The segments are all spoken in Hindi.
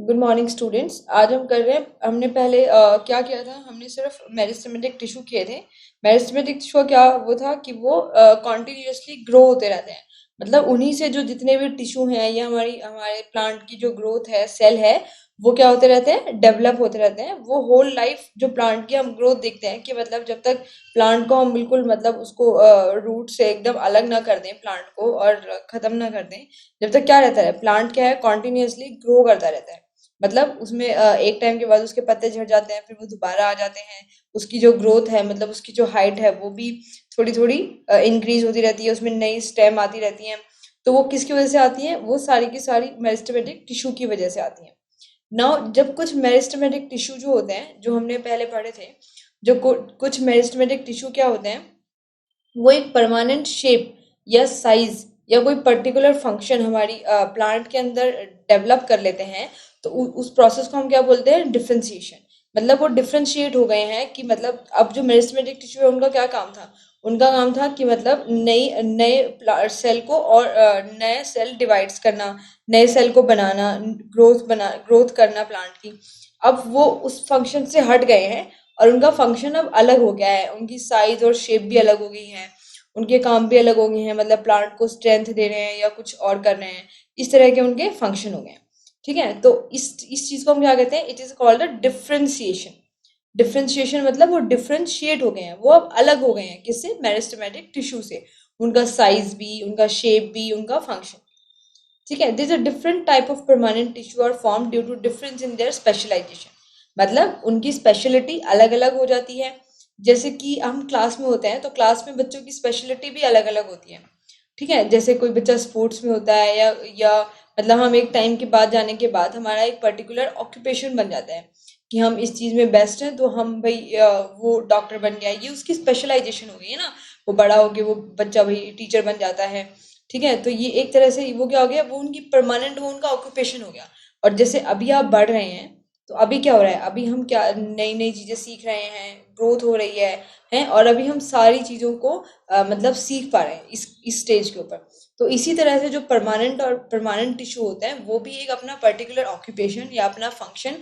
Good morning students. आज हम कर रहे हैं, हमने पहले क्या किया था, हमने सिर्फ मेरिस्टेमेटिक टिश्यू किए थे। मेरिस्टेमेटिक टिश्यू क्या वो था कि वो कॉन्टिन्यूसली ग्रो होते रहते हैं। मतलब उन्हीं से जो जितने भी टिश्यू हैं या हमारे प्लांट की जो ग्रोथ है, सेल है, वो क्या होते रहते हैं, डेवलप होते रहते हैं। वो होल लाइफ जो प्लांट की हम ग्रोथ देखते हैं कि मतलब जब तक प्लांट को हम बिल्कुल मतलब उसको रूट से एकदम अलग ना कर दें प्लांट को और खत्म ना कर दें, जब तक क्या रहता है, प्लांट क्या है, कॉन्टिन्यूसली ग्रो करता रहता है। मतलब उसमें एक टाइम के बाद उसके पत्ते झड़ जाते हैं, फिर वो दोबारा आ जाते हैं। उसकी जो ग्रोथ है, मतलब उसकी जो हाइट है, वो भी थोड़ी थोड़ी इंक्रीज होती रहती है, उसमें नई स्टेम आती रहती हैं। तो वो किसकी वजह से आती हैं? वो सारी की सारी मेरिस्टेमेटिक टिश्यू की वजह से आती हैं। नाउ जब कुछ मेरिस्टेमेटिक टिश्यू जो होते हैं, जो हमने पहले पढ़े थे, कुछ मेरिस्टेमेटिक टिश्यू क्या होते हैं, वो एक परमानेंट शेप या साइज या कोई पर्टिकुलर फंक्शन हमारी प्लांट के अंदर डेवलप कर लेते हैं। तो उस प्रोसेस को हम क्या बोलते हैं? डिफरेंशिएशन। मतलब वो डिफरेंशिएट हो गए हैं कि मतलब अब जो मेरिस्टेमेटिक टिश्यू है, उनका क्या काम था? उनका काम था कि मतलब नई नए सेल को और नए सेल डिवाइड्स करना, नए सेल को बनाना, ग्रोथ करना प्लांट की। अब वो उस फंक्शन से हट गए हैं और उनका फंक्शन अब अलग हो गया है, उनकी साइज और शेप भी अलग हो गई है, उनके काम भी अलग हो गए हैं। मतलब प्लांट को स्ट्रेंथ दे रहे हैं या कुछ और कर रहे हैं, इस तरह के उनके फंक्शन हो गए हैं। ठीक है, तो इस चीज को हम क्या कहते हैं? It is called a differentiation. Differentiation मतलब वो डिफरेंशिएट हो गए हैं, वो अब अलग हो गए हैं। किससे? मेरिस्टेमेटिक टिश्यू से। उनका साइज भी, उनका शेप भी, उनका फंक्शन। ठीक है, this a different type of permanent tissue are form due to difference in their specialization. मतलब उनकी स्पेशलिटी अलग अलग हो जाती है। जैसे कि हम क्लास में होते हैं, तो क्लास में बच्चों की स्पेशलिटी भी अलग अलग होती है। ठीक है, जैसे कोई बच्चा स्पोर्ट्स में होता है या मतलब हम एक टाइम के बाद जाने के बाद हमारा एक पर्टिकुलर ऑक्यूपेशन बन जाता है कि हम इस चीज में बेस्ट हैं, तो हम भाई वो डॉक्टर बन गया, ये उसकी स्पेशलाइजेशन हो गई है ना। वो बड़ा हो गया, वो बच्चा भाई टीचर बन जाता है। ठीक है, तो ये एक तरह से वो क्या हो गया, वो उनकी परमानेंट, वो उनका ऑक्यूपेशन हो गया। और जैसे अभी आप बढ़ रहे हैं, तो अभी क्या हो रहा है, अभी हम क्या नई नई चीजें सीख रहे हैं, ग्रोथ हो रही है और अभी हम सारी चीजों को मतलब सीख पा रहे हैं इस स्टेज के ऊपर। तो इसी तरह से जो परमानेंट टिश्यू होते हैं, वो भी एक अपना पर्टिकुलर ऑक्यूपेशन या अपना फंक्शन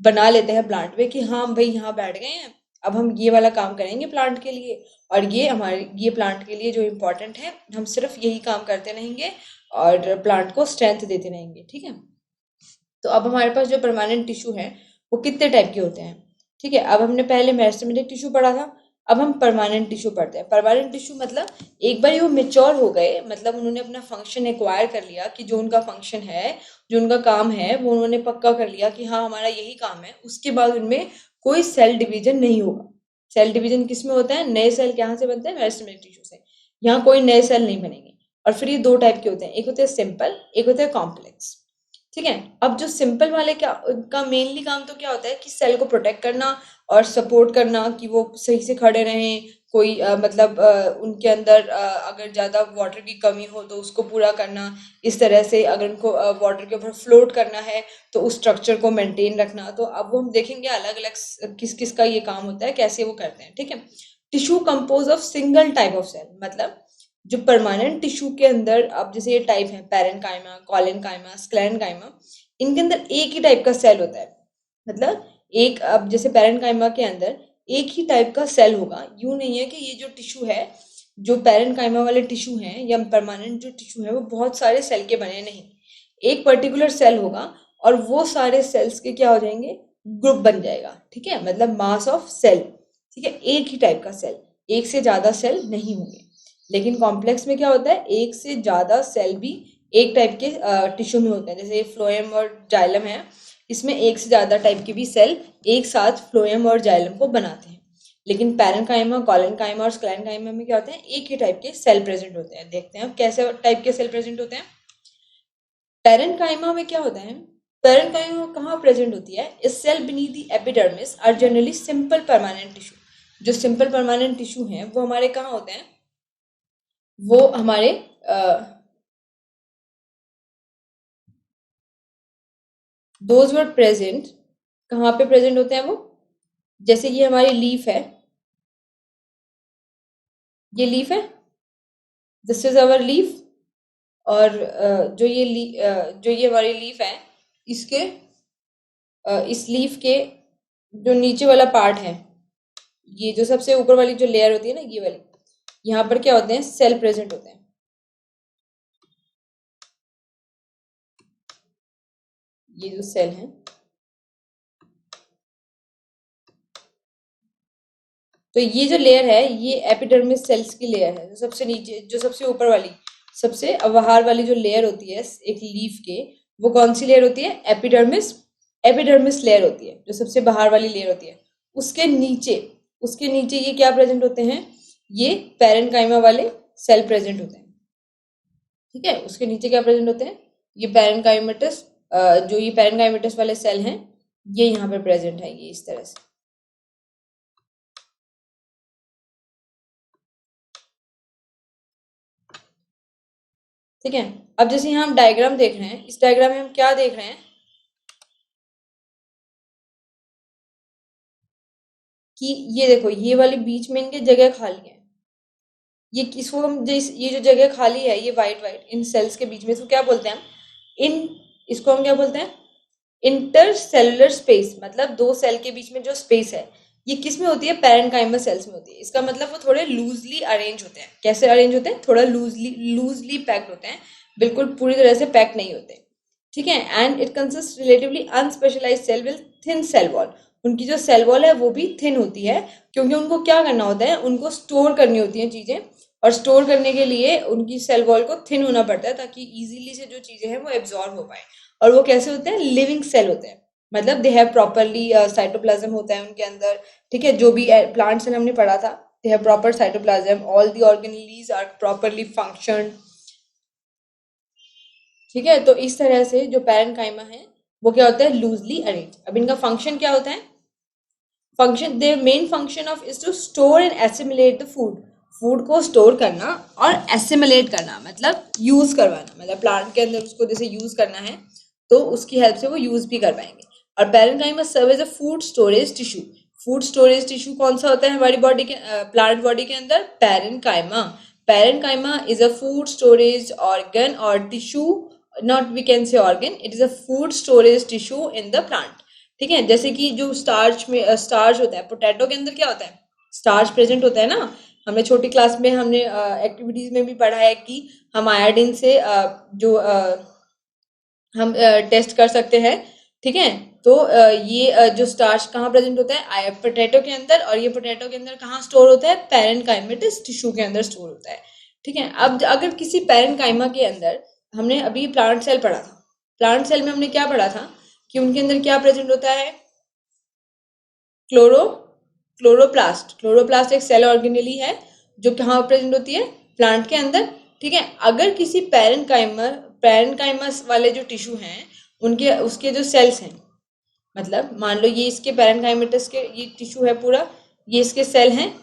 बना लेते हैं प्लांट में कि हाँ भाई यहाँ बैठ गए हैं, अब हम ये वाला काम करेंगे प्लांट के लिए। और ये प्लांट के लिए जो इम्पोर्टेंट है, हम सिर्फ यही काम करते रहेंगे और प्लांट को स्ट्रेंथ देते रहेंगे। ठीक है, तो अब हमारे पास जो परमानेंट टिश्यू है, वो कितने टाइप के होते हैं? ठीक है, अब हमने पहले मेरिस्टेमेटिक टिश्यू पढ़ा था, अब हम परमानेंट टिश्यू पढ़ते हैं। परमानेंट टिश्यू मतलब एक बार वो मेच्योर हो गए, मतलब उन्होंने अपना फंक्शन एक्वायर कर लिया कि जो उनका फंक्शन है, जो उनका काम है, वो उन्होंने पक्का कर लिया कि हाँ हमारा यही काम है। उसके बाद उनमें कोई सेल डिवीजन नहीं होगा। सेल डिवीजन किस में होता है? नए सेल कहाँ से बनते हैं? मेरिस्टेमेटिक टिश्यू से। यहाँ कोई नए सेल नहीं बनेंगे। और फिर ये दो टाइप के होते हैं, एक होते हैं सिंपल, एक होते हैं कॉम्प्लेक्स। ठीक है, अब जो सिंपल वाले क्या, उनका मेनली काम तो क्या होता है कि सेल को प्रोटेक्ट करना और सपोर्ट करना कि वो सही से खड़े रहें। कोई मतलब उनके अंदर अगर ज्यादा वाटर की कमी हो तो उसको पूरा करना। इस तरह से अगर उनको वाटर के ऊपर फ्लोट करना है, तो उस स्ट्रक्चर को मेंटेन रखना। तो अब वो हम देखेंगे अलग अलग किस किस का ये काम होता है, कैसे वो करते हैं। ठीक है, tissue compose of single type of cell. मतलब जो परमानेंट टिश्यू के अंदर, अब जैसे ये टाइप है, पैरेन्काइमा, कॉलेनकाइमा, स्क्लेरेन्काइमा, इनके अंदर एक ही टाइप का सेल होता है। मतलब एक, अब जैसे पैरेन्काइमा के अंदर एक ही टाइप का सेल होगा। यूं नहीं है कि ये जो टिश्यू है, जो पैरेन्काइमा वाले टिश्यू हैं या परमानेंट जो टिश्यू है, वो बहुत सारे सेल के बने नहीं। एक पर्टिकुलर सेल होगा और वो सारे सेल्स के क्या हो जाएंगे? ग्रुप बन जाएगा। ठीक है, मतलब मास ऑफ सेल। ठीक है, एक ही टाइप का सेल, एक से ज्यादा सेल नहीं होंगे। लेकिन कॉम्प्लेक्स में क्या होता है? एक से ज्यादा सेल भी एक टाइप के टिश्यू में होते हैं। जैसे फ्लोएम और जाइलम है, इसमें एक से ज्यादा टाइप के भी सेल एक साथ फ्लोएम और जाइलम को बनाते हैं। लेकिन पैरेन्काइमा, कॉलेनकाइमा और स्क्लेरेन्काइमा में क्या होते हैं? एक ही टाइप के सेल प्रेजेंट होते हैं। देखते हैं अब कैसे टाइप के सेल प्रेजेंट होते हैं। पैरेन्काइमा में क्या होता है? पैरेन्काइमा कहाँ प्रेजेंट होती है? इस cell beneath the epidermis are generally simple permanent tissue. जो सिंपल परमानेंट टिश्यू हैं, वो हमारे कहाँ होते हैं? वो हमारे दोज वर प्रेजेंट, कहाँ पे प्रेजेंट होते हैं वो? जैसे ये हमारी लीफ है, ये लीफ है, दिस इज अवर लीफ। और जो ये हमारी लीफ है, इसके इस लीफ के जो नीचे वाला पार्ट है, ये जो सबसे ऊपर वाली जो लेयर होती है ना, ये वाली, यहाँ पर क्या होते हैं, सेल प्रेजेंट होते हैं। ये जो सेल है, तो ये जो लेयर है ये एपिडर्मिस सेल्स की लेयर है, जो सबसे नीचे, जो सबसे ऊपर वाली, सबसे बाहर वाली जो लेयर होती है एक लीफ के, वो कौन सी लेयर होती है, एपिडर्मिस, एपिडर्मिस लेयर होती है, जो सबसे बाहर वाली लेयर होती है। उसके नीचे, उसके नीचे ये क्या प्रेजेंट होते हैं, ये पैरेनकाइमा वाले सेल प्रेजेंट होते हैं। ठीक है, उसके नीचे क्या प्रेजेंट होते हैं, ये पैरेनकाइमेटस, जो ये पैरेनकाइमेटस वाले सेल हैं, ये यहाँ पर प्रेजेंट है, ये इस तरह से। ठीक है, अब जैसे यहाँ हम डायग्राम देख रहे हैं, इस डायग्राम में हम क्या देख रहे हैं कि ये देखो, ये वाली बीच में इनके जगह खाली है, ये किसको हम ये जो जगह खाली है, ये वाइट वाइट इन सेल्स के बीच में, इसको क्या बोलते हैं हम, इन, इसको हम क्या बोलते हैं, इंटरसेलुलर स्पेस, मतलब दो सेल के बीच में जो स्पेस है, ये किस में होती है, पैरेनकाइमा सेल्स में होती है। इसका मतलब वो थोड़े लूजली अरेंज होते हैं। कैसे अरेंज होते हैं, थोड़ा लूजली लूजली पैक्ड होते हैं, बिल्कुल पूरी तरह से पैक नहीं होते। ठीक है, and it consist relatively unspecialise cell with thin cell wall. उनकी जो सेल वॉल है वो भी थिन होती है, क्योंकि उनको क्या करना होता है, उनको स्टोर करनी होती हैं चीजें, और स्टोर करने के लिए उनकी सेल वॉल को थिन होना पड़ता है, ताकि इजीली से जो चीजें हैं वो एब्जॉर्ब हो पाए। और वो कैसे होते हैं, लिविंग सेल होते हैं, मतलब दे हैव प्रॉपरली साइटोप्लाज्म होता है उनके अंदर। ठीक है, जो भी प्लांट सेल हमने पढ़ा था, they have proper cytoplasm, all the organelles are properly function. ठीक है, तो इस तरह से जो पैरेनकाइमा है वो क्या होता है, लूजली अरेंज। अब इनका फंक्शन क्या होता है, function, their main function of is to store and assimilate the food. Food को स्टोर करना और एसिमुलेट करना, मतलब यूज करवाना, मतलब प्लांट के अंदर उसको जैसे यूज करना है तो उसकी हेल्प से वो यूज भी कर पाएंगे। और parenchyma serve as a food storage tissue. Food storage tissue कौन सा होता है हमारी बॉडी के, प्लांट बॉडी के अंदर, parenchyma. Parenchyma is a food storage organ और tissue, not we can say organ, it is a food storage tissue in the plant. ठीक है, जैसे कि जो स्टार्च में स्टार्च होता है, पोटैटो के अंदर क्या होता है, स्टार्च प्रेजेंट होता है ना। हमने छोटी क्लास में हमने एक्टिविटीज में भी पढ़ा है कि हम आयोडीन से जो हम टेस्ट कर सकते हैं। ठीक है, तो ये जो स्टार्च कहाँ प्रेजेंट होता है, पोटैटो के अंदर, और ये पोटैटो के अंदर कहाँ स्टोर होता है, पैरेनकाइमेटस टिश्यू के अंदर स्टोर होता है। ठीक है, अब अगर किसी पैरेनकाइमा के अंदर, हमने अभी प्लांट सेल पढ़ा था, प्लांट सेल में हमने क्या पढ़ा था कि उनके अंदर क्या प्रेजेंट होता है, क्लोरो क्लोरोप्लास्ट। क्लोरोप्लास्ट एक सेल ऑर्गेनेली है जो कहाँ प्रेजेंट होती है, प्लांट के अंदर। ठीक है, अगर किसी पैरेनकाइमस वाले जो टिश्यू हैं, उनके उसके जो सेल्स हैं, मतलब मान लो ये इसके पैरेनकाइमेटस के ये टिश्यू है पूरा, ये इसके सेल हैं,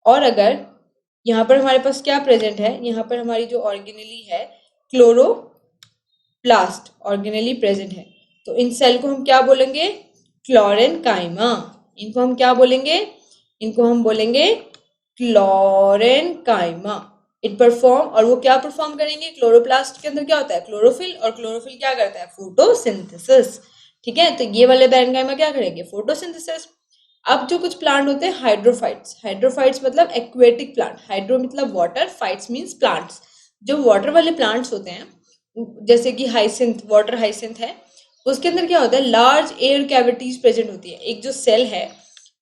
और अगर यहाँ पर हमारे पास क्या प्रेजेंट है, यहाँ पर हमारी जो ऑर्गेनेली है, क्लोरोप्लास्ट ऑर्गेनेली प्रेजेंट है, तो इन सेल को हम क्या बोलेंगे, क्लोरेनकाइमा। इनको हम क्या बोलेंगे, इनको हम बोलेंगे क्लोरेनकाइमा। इट परफॉर्म, और वो क्या परफॉर्म करेंगे, क्लोरोप्लास्ट के अंदर क्या होता है, क्लोरोफिल, और क्लोरोफिल क्या करता है, फोटोसिंथेसिस। ठीक है, तो ये वाले पैरेनकाइमा क्या करेंगे, फोटोसिंथेसिस। अब जो कुछ प्लांट होते हैं हाइड्रोफाइट्स, हाइड्रोफाइट्स मतलब एक्वेटिक प्लांट, हाइड्रो मतलब वाटर, फाइट्स मीन्स प्लांट्स। जो वाटर वाले प्लांट्स होते हैं, जैसे कि हाइसिंथ, वाटर हाइसिंथ है, उसके अंदर क्या होता है, लार्ज एयर कैविटीज प्रेजेंट होती है। एक जो सेल है,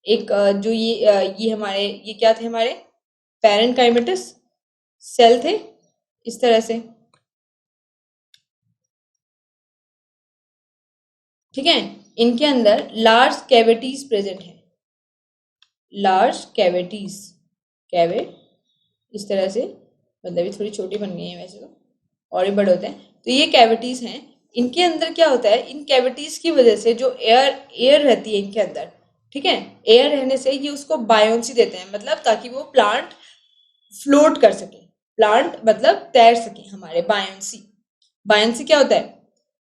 एक जो ये हमारे, ये क्या थे हमारे पैरेनकाइमेटस सेल थे, इस तरह से। ठीक है, इनके अंदर लार्ज कैविटीज प्रेजेंट है, लार्ज कैविटीज, कैवे इस तरह से, मतलब ये थोड़ी छोटी बन गई है वैसे तो, और भी बड़े होते हैं। तो ये कैविटीज हैं, इनके अंदर क्या होता है, इन कैविटीज की वजह से जो एयर एयर रहती है इनके अंदर, ठीक है, एयर रहने से ये उसको बायोन्सी देते हैं, मतलब ताकि वो प्लांट फ्लोट कर सके, प्लांट मतलब तैर सके हमारे, बायोन्सी। बायोन्सी क्या होता है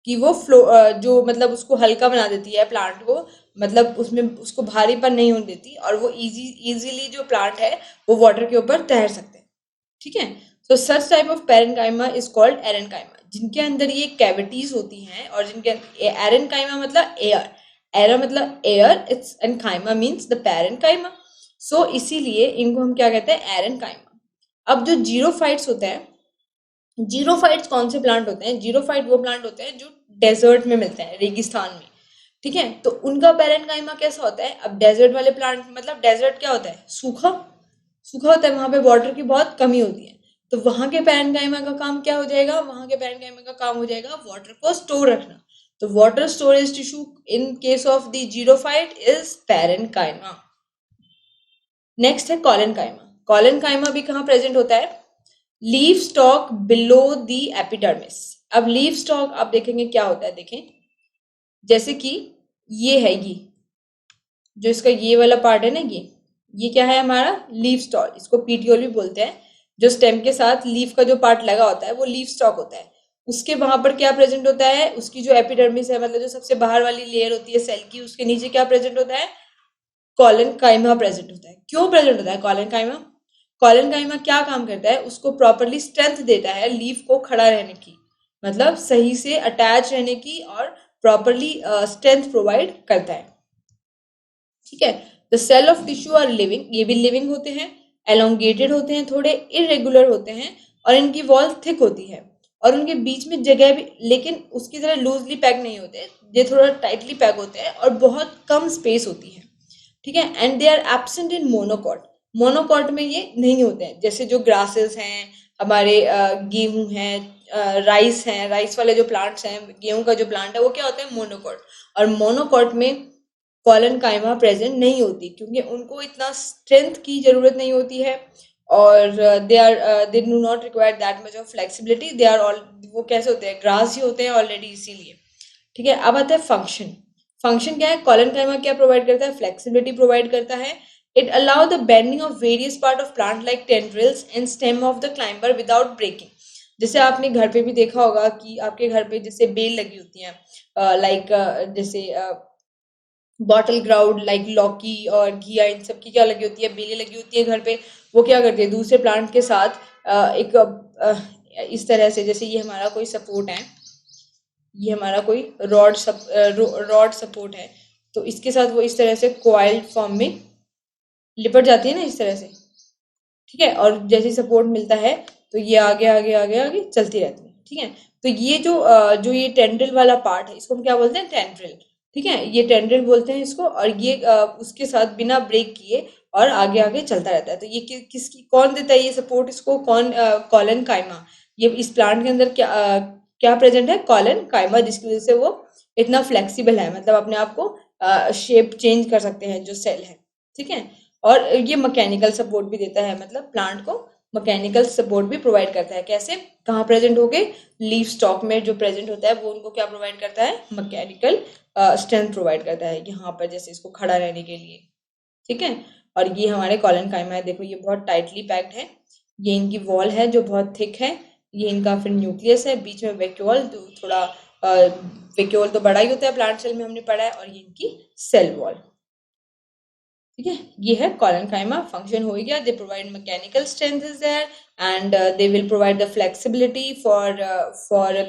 कि वो फ्लो जो मतलब उसको हल्का बना देती है प्लांट को, मतलब उसमें उसको भारीपन नहीं होने देती, और वो इजीली जो प्लांट है वो वाटर के ऊपर तैर सकते हैं। ठीक है, so such type of parenchyma is called aerenchyma, जिनके अंदर ये कैविटीज होती हैं, और जिनके एरेनकाइमा मतलब एयर, एरा मतलब air, it's and chyma means the parenchyma. So इसीलिए इनको हम क्या कहते हैं, एरेनकाइमा। अब जो जीरोफाइट्स होते हैं, जीरोफाइट्स कौन से प्लांट होते हैं, जीरोफाइट वो प्लांट होते हैं जो डेजर्ट में मिलते हैं, रेगिस्तान में। ठीक है, तो उनका पैरेनकाइमा कैसा होता है, अब डेजर्ट वाले प्लांट, मतलब डेजर्ट क्या होता है, सूखा, सूखा होता है, वहां पे वाटर की बहुत कमी होती है। तो वहां के पैरेनकाइमा का काम क्या हो जाएगा, वहां के पैरेनकाइमा का काम हो जाएगा वाटर को स्टोर रखना। तो water storage tissue in case of the xerophyte is parenchyma. Next है कॉलेनकाइमा। कॉलेनकाइमा भी कहाँ प्रेजेंट होता है, leaf stock below the epidermis. अब लीफ स्टॉक आप देखेंगे क्या होता है, देखें, जैसे कि ये है, ये जो इसका ये वाला पार्ट है ना, ये क्या है हमारा लीफ स्टॉक, इसको पीटियोल भी बोलते हैं। जो स्टेम के साथ लीफ का जो पार्ट लगा होता है वो लीफ स्टॉक होता है। उसके वहां पर क्या प्रेजेंट होता है, उसकी जो एपिडर्मिस है, मतलब जो सबसे बाहर वाली लेयर होती है सेल की, उसके नीचे क्या प्रेजेंट होता है, कॉलेनकाइमा प्रेजेंट होता है। क्यों प्रेजेंट होता है कॉलेनकाइमा, कॉलेनकाइमा क्या काम करता है, उसको प्रॉपरली स्ट्रेंथ देता है लीफ को खड़ा रहने की, मतलब सही से अटैच रहने की, और प्रॉपरली स्ट्रेंथ प्रोवाइड करता है। ठीक है, the cell of tissue are living, ये भी लिविंग होते हैं, एलोंगेटेड होते हैं, थोड़े इरेगुलर होते हैं, और इनकी वॉल थिक होती है, और उनके बीच में जगह भी, लेकिन उसकी तरह लूजली पैक नहीं होते, ये थोड़ा टाइटली पैक होते हैं, और बहुत कम स्पेस होती है। ठीक है, and they are absent in monocot. Monocot में ये नहीं होते हैं, जैसे जो ग्रासेस हैं हमारे, गेहूं हैं, राइस हैं, राइस वाले जो प्लांट्स हैं, गेहूं का जो प्लांट है वो क्या होता है, मोनोकॉट। और मोनोकॉट में कॉलन काइमा प्रेजेंट नहीं होती, क्योंकि उनको इतना स्ट्रेंथ की जरूरत नहीं होती है, और they do not require that much of flexibility, they are all, वो कैसे होते हैं, ग्रास ही होते हैं ऑलरेडी, इसीलिए। ठीक है, अब आता है फंक्शन। फंक्शन क्या है, कॉलेनकाइमा क्या प्रोवाइड करता है, फ्लेक्सिबिलिटी प्रोवाइड करता है। It allow the bending of various part of plant like tendrils and stem of the climber without breaking. जैसे आपने घर पे भी देखा होगा कि आपके घर पे जैसे बेल लगी होती है, लाइक जैसे बॉटल ग्राउंड, लाइक लौकी और घिया, इन सब की क्या लगी होती है, बेलें लगी होती है घर पे। वो क्या करती है, दूसरे प्लांट के साथ एक इस तरह से, जैसे ये हमारा कोई सपोर्ट है, ये हमारा कोई रॉड सपोर्ट है, तो इसके साथ वो इस तरह से कोइल्ड फॉर्म में लिपट जाती है ना, इस तरह से। ठीक है, और जैसे सपोर्ट मिलता है तो ये आगे आगे आगे आगे चलती रहती है। ठीक है, तो ये जो ये टेंड्रिल वाला पार्ट है, इसको हम क्या बोलते हैं, टेंड्रिल। ठीक है, ये टेंड्रिल बोलते हैं इसको, और ये उसके साथ बिना ब्रेक किए और आगे आगे चलता रहता है। तो ये किसकी, कौन देता है ये सपोर्ट इसको, कौन, कॉलन काइमा। ये इस प्लांट के अंदर क्या प्रेजेंट है, कॉलन काइमा, जिसकी वजह से वो इतना फ्लेक्सिबल है, मतलब अपने आप को शेप चेंज कर सकते हैं जो सेल है। ठीक है, और ये मैकेनिकल सपोर्ट भी देता है, मतलब प्लांट को मैकेनिकल सपोर्ट भी प्रोवाइड करता है। कैसे, कहाँ प्रेजेंट हो गए, लीफ स्टॉक में जो प्रेजेंट होता है वो उनको क्या प्रोवाइड करता है, मैकेनिकल स्ट्रेंथ प्रोवाइड करता है, यहाँ पर जैसे इसको खड़ा रहने के लिए। ठीक है, और ये हमारे कॉलन काइमा है, देखो ये बहुत टाइटली पैक्ड है, ये इनकी वॉल है जो बहुत थिक है, ये इनका फिर न्यूक्लियस है, बीच में वैक्यूल, जो थोड़ा वैक्यूल तो बड़ा ही होता है प्लांट सेल में, हमने पढ़ा है, और ये इनकी सेल वॉल। ठीक है, ये है कॉलेनकाइमा। फंक्शन हो गया, they provide mechanical strength is there, and they will provide the flexibility for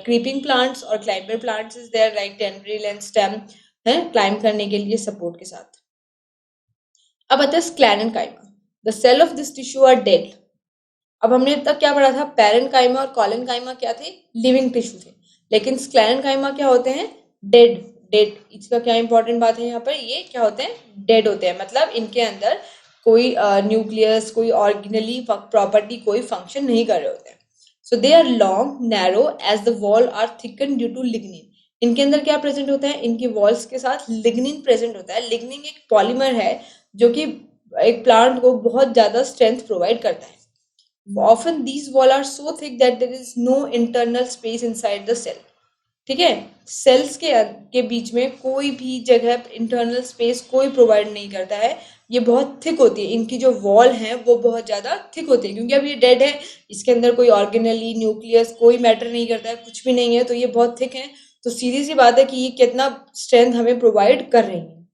creeping plants, और climber plants is there like tendril and stem, है क्लाइंब करने के लिए सपोर्ट के साथ। अब आता है sclerenchyma. The cell of this tissue are dead. अब हमने अब तक क्या पढ़ा था, पैरेनकाइमा और कॉलेनकाइमा क्या थे, लिविंग टिश्यू थे, लेकिन स्क्लेरेनकाइमा क्या होते हैं, डेड। डेड, इसका क्या इंपॉर्टेंट बात है यहाँ पर, ये क्या होते हैं, डेड होते हैं, मतलब इनके अंदर कोई न्यूक्लियस, कोई ऑर्गेनली प्रॉपर्टी, कोई फंक्शन नहीं कर रहे होते हैं। So they are long narrow as the wall are thicken due to lignin. इनके अंदर क्या प्रेजेंट होता है, इनकी वॉल्स के साथ लिग्निन प्रेजेंट होता है। लिग्निन एक पॉलीमर है जो कि एक प्लांट को बहुत ज्यादा स्ट्रेंथ प्रोवाइड करता है। Often these walls are so thick that there is no internal space inside the cell. ठीक है, सेल्स के बीच में कोई भी जगह इंटरनल स्पेस कोई प्रोवाइड नहीं करता है। ये बहुत थिक होती है, इनकी जो वॉल है वो बहुत ज्यादा थिक होती है, क्योंकि अब ये डेड है, इसके अंदर कोई ऑर्गेनली न्यूक्लियस कोई मैटर नहीं करता है, कुछ भी नहीं है, तो ये बहुत थिक है। तो सीधी सी बात है कि ये कितना स्ट्रेंथ हमें प्रोवाइड कर रही है।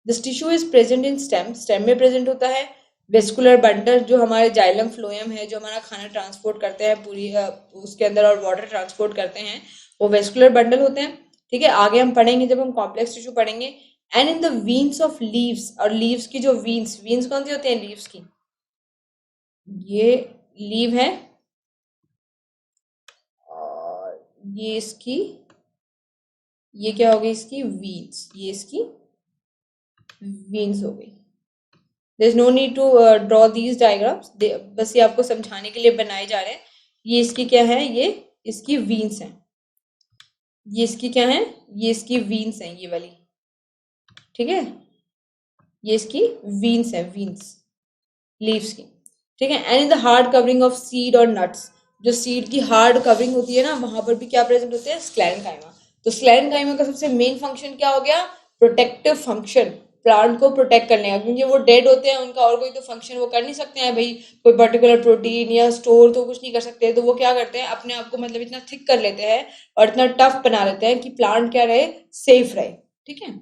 This tissue is present in stem, stem में प्रेजेंट होता है। वेस्कुलर बंडल, जो हमारे जाइलम फ्लोएम है, जो हमारा खाना ट्रांसपोर्ट करते हैं पूरी उसके अंदर, और वाटर ट्रांसपोर्ट करते हैं, वो वेस्कुलर बंडल होते हैं। ठीक है, आगे हम पढ़ेंगे जब हम कॉम्प्लेक्स टिश्यू पढ़ेंगे, and in the veins of leaves, और लीव्स की जो वीन्स, वीन्स कौन सी होती हैं लीव्स की, ये लीव है, और ये इसकी, ये क्या हो गई इसकी वीन्स, ये इसकी वीन्स हो गई। There is no need to draw these diagrams, बस ये आपको समझाने के लिए बनाए जा रहे हैं। ये इसकी क्या है, ये इसकी वीन्स हैं, ये इसकी क्या है, ये इसकी वीन्स हैं, ये वाली, ठीक है, ये इसकी वीन्स है, वीन्स लीव्स की, ठीक है। And in the hard covering of seed और नट्स, जो सीड की हार्ड कवरिंग होती है ना, वहां पर भी क्या प्रेजेंट होते हैं, स्क्लेरेंकाइमा। तो स्क्लेरेंकाइमा का सबसे मेन फंक्शन क्या हो गया, प्रोटेक्टिव फंक्शन, प्लांट को प्रोटेक्ट करने का, क्योंकि वो डेड होते हैं, उनका और कोई तो फंक्शन वो कर नहीं सकते हैं भाई, कोई पर्टिकुलर प्रोटीन या स्टोर तो कुछ नहीं कर सकते, तो वो क्या करते हैं, अपने आप को मतलब इतना थिक कर लेते हैं और इतना टफ बना लेते हैं कि प्लांट क्या रहे, सेफ रहे, ठीक है।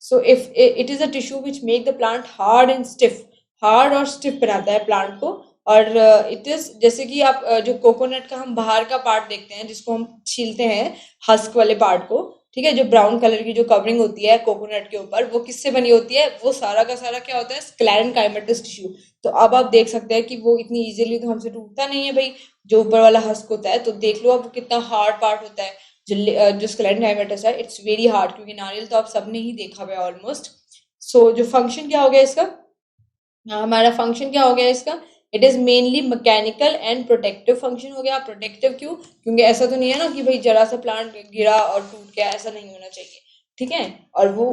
So if it is a tissue which make the plant hard and stiff, hard और स्टिफ बनाता है प्लांट को। और इट इज जैसे कि आप जो कोकोनट का हम बाहर का पार्ट देखते हैं, जिसको हम छीलते हैं, हस्क वाले पार्ट को, ठीक है, जो ब्राउन कलर की जो कवरिंग होती है कोकोनट के ऊपर, वो किससे बनी होती है, वो सारा का सारा क्या होता है, स्क्लेरेंकाइमेटस टिश्यू। तो अब आप देख सकते हैं कि वो इतनी इजीली तो हमसे टूटता नहीं है भाई, जो ऊपर वाला हस्क होता है, तो देख लो अब कितना हार्ड पार्ट होता है। जो स्क्लेरेंकाइमेटस है, इट्स वेरी हार्ड, क्योंकि नारियल तो आप सबने ही देखा हुआ है ऑलमोस्ट। सो जो फंक्शन क्या हो गया इसका, हमारा फंक्शन क्या हो गया इसका, it is mainly mechanical and protective function हो गया। प्रोटेक्टिव क्यों, क्योंकि ऐसा तो नहीं है ना कि भाई जरा सा प्लांट गिरा और टूट गया, ऐसा नहीं होना चाहिए, ठीक है, और वो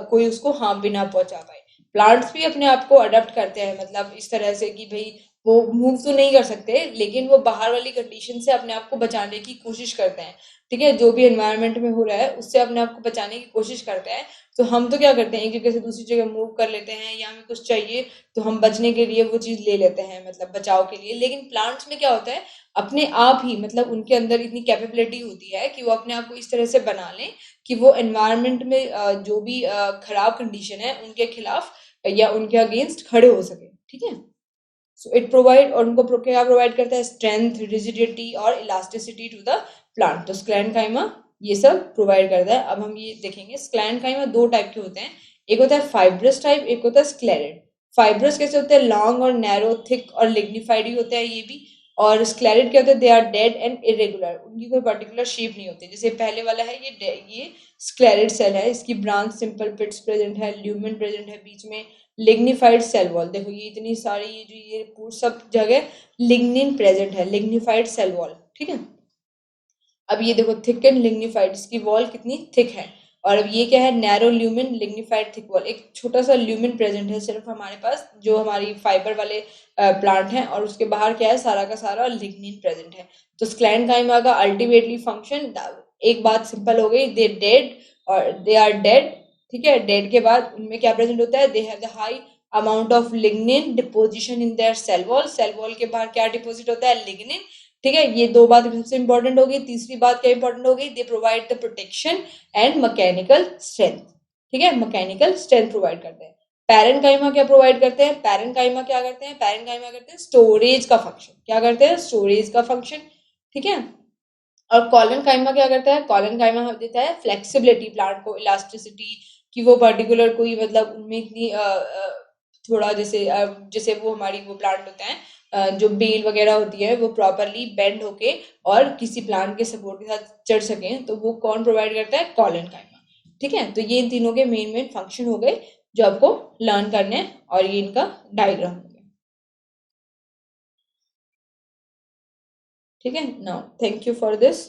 कोई उसको हार्म भी ना पहुंचा पाए। प्लांट्स भी अपने आप को अडेप्ट करते हैं, मतलब इस तरह से कि भाई वो मूव तो नहीं कर सकते, लेकिन वो बाहर वाली कंडीशन से अपने आप को बचाने की कोशिश करते हैं, ठीक है, जो भी एनवायरनमेंट में हो रहा है उससे अपने आप को बचाने की कोशिश करते हैं। तो हम तो क्या करते हैं, एक जगह से दूसरी जगह मूव कर लेते हैं, या हमें कुछ चाहिए तो हम बचने के लिए वो चीज ले लेते हैं, मतलब बचाव के लिए। लेकिन प्लांट्स में क्या होता है, अपने आप ही मतलब उनके अंदर इतनी कैपेबिलिटी होती है कि वो अपने आप को इस तरह से बना लें कि वो एनवायरनमेंट में जो भी खराब कंडीशन है उनके खिलाफ या उनके अगेंस्ट खड़े हो सके, ठीक है। सो इट प्रोवाइड, और उनको क्या प्रोवाइड करता है, स्ट्रेंथ, रिजिडिटी और इलास्टिसिटी टू द प्लांट। तो स्क्लेरेंकाइमा ये सब प्रोवाइड करता है। अब हम ये देखेंगे, स्क्लेरेंकाइमा दो टाइप के होते हैं, एक होता है फाइब्रस टाइप, एक होता है स्क्लेरेड। फाइब्रस कैसे होते हैं, लॉन्ग और नैरो, थिक और लिग्निफाइड ही होते हैं ये भी। और स्क्लेरेड क्या होते हैं, they are dead and irregular, उनकी कोई पर्टिकुलर शेप नहीं होती। जैसे पहले वाला है ये स्क्लेरेड सेल है, इसकी ब्रांच सिंपल पिट्स प्रेजेंट है, ल्यूमेन प्रेजेंट है बीच में, लिग्निफाइड सेल वॉल, देखो ये इतनी सारी ये जो ये पूरी सब जगह लिग्निन प्रेजेंट है, लिग्निफाइड सेल वॉल, ठीक है। अब ये देखो थिक एंड लिग्निफाइड, इसकी वॉल कितनी थिक है। और अब ये क्या है, narrow lumen lignified thick wall, एक छोटा सा ल्यूमिन प्रेजेंट है सिर्फ हमारे पास, जो हमारी फाइबर वाले प्लांट हैं, और उसके बाहर क्या है, सारा का सारा लिग्निन प्रेजेंट है। तो स्क्लेरेंकाइमा का अल्टीमेटली फंक्शन, एक बात सिंपल हो गई, दे डेड और दे आर डेड, ठीक है। डेड के बाद उनमें क्या प्रेजेंट होता है, they have the high amount of lignin deposition in their cell wall, cell wall के बाहर क्या डिपोजिट होता है, लिग्निन, ठीक है। ये दो बात सबसे इंपॉर्टेंट हो गई। तीसरी बात क्या इंपॉर्टेंट हो गई, they provide the protection and mechanical strength, ठीक है, मैकेनिकल स्ट्रेंथ प्रोवाइड करते हैं। पैरेनकाइमा क्या प्रोवाइड करते हैं, पैरेनकाइमा क्या करते हैं, पैरेनकाइमा करते हैं स्टोरेज का फंक्शन, क्या करते हैं, स्टोरेज का फंक्शन, ठीक है। और कॉलन काइमा क्या करता है, कॉलन काइमा देता है फ्लेक्सिबिलिटी, प्लांट को इलास्टिसिटी, कि वो पर्टिकुलर कोई मतलब उनमें इतनी थोड़ा जैसे जैसे वो हमारी वो प्लांट होता है जो बेल वगैरह होती है, वो प्रॉपरली बेंड होके और किसी प्लांट के सपोर्ट के साथ चढ़ सकें, तो वो कौन प्रोवाइड करता है, कॉलन काइमा, ठीक है। तो ये इन तीनों के मेन मेन फंक्शन हो गए जो आपको लर्न करने हैं, और ये इनका डायग्राम हो गया, ठीक है। Now thank you for this.